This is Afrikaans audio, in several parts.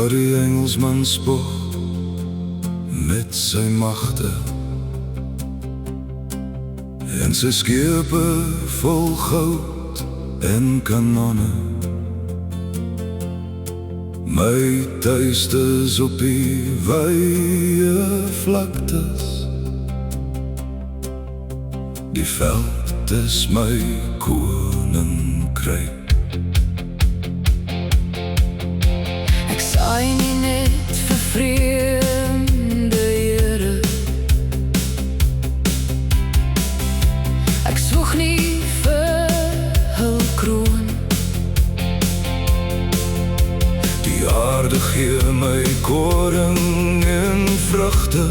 Ja, die Engelsman spog met sy magte en sy skepe vol goud en kanonne. My tuiste is op die wye vlaktes, die veld is my koninkryk. Ek saai nie net vir vreemde Here, ek soek nie vir hul kroon. Die aarde gee my koring en vrugte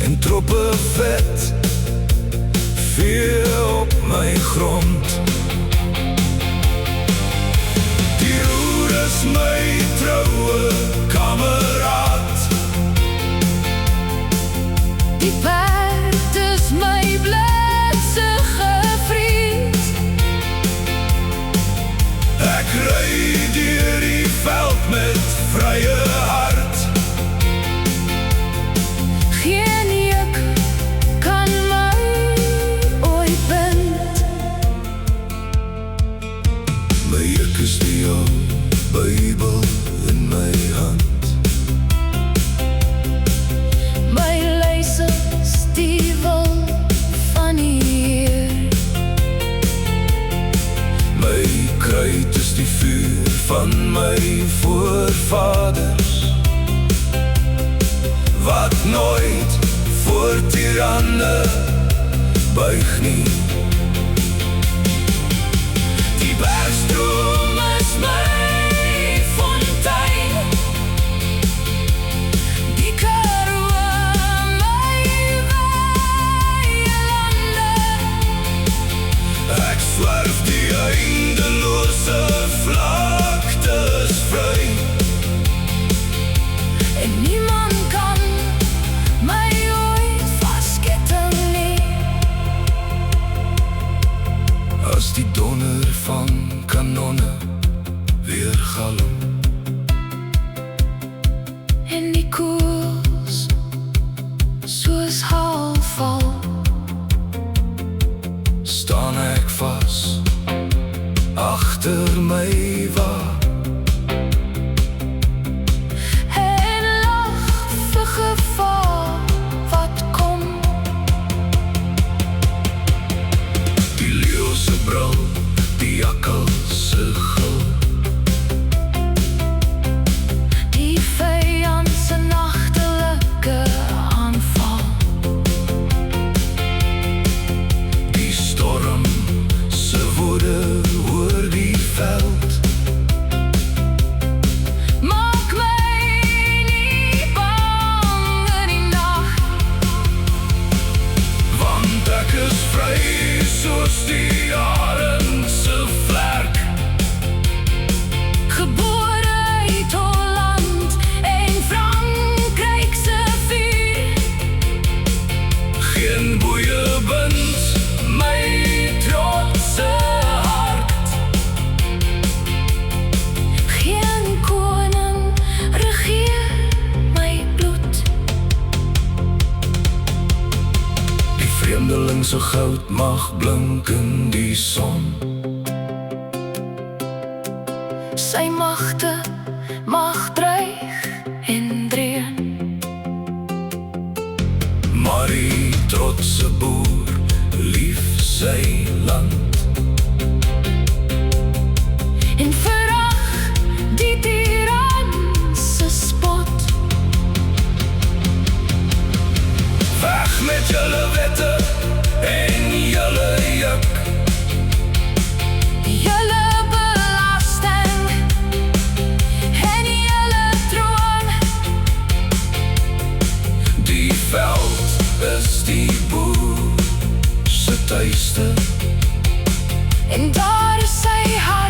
en troppe vet vee op my grond. Die roer is my troue kameraad, Die perd is my blitsige vriend. ek ry deur die veld met vrye hart. Geen juk kan my ooit bind. My juk is die ou Bybel in my hand, My leisels die wil van die Heer. my kruit is die vuur van my voorvaders, wat nooit voor tiranne buig nie. Die bergstroom is my fontein, Die Karoo my wye lande. ek swerf die eindelose vlaktes vry. En niemand kan my ooit vasketting nie. As die donder van kanonne weer galm En die koels soos haal val, staan ek vas agter my wa. en lag vir gevaar wat kom. Die leeu se brul, die jakkal se gil, Die vyand se nagtelike aanval, die storm se woede oor die veld. maak my nie bang in die nag. Want ek is vry soos die arend se vlerk. Gebore uit Holland en Frankryk se vuur. Geen boeie bind my trotse hart. Geen koning regeer my bloed. Die vreemdeling se goud mag blink in die son. Sy magte mag dreig en dreun. Maar die trotse boer lief sy land. En verag die tiran se spot. Weg met julle wette en julle juk. Julle belasting en julle troon. Die veld is die boer se tuiste. En daar is sy hart.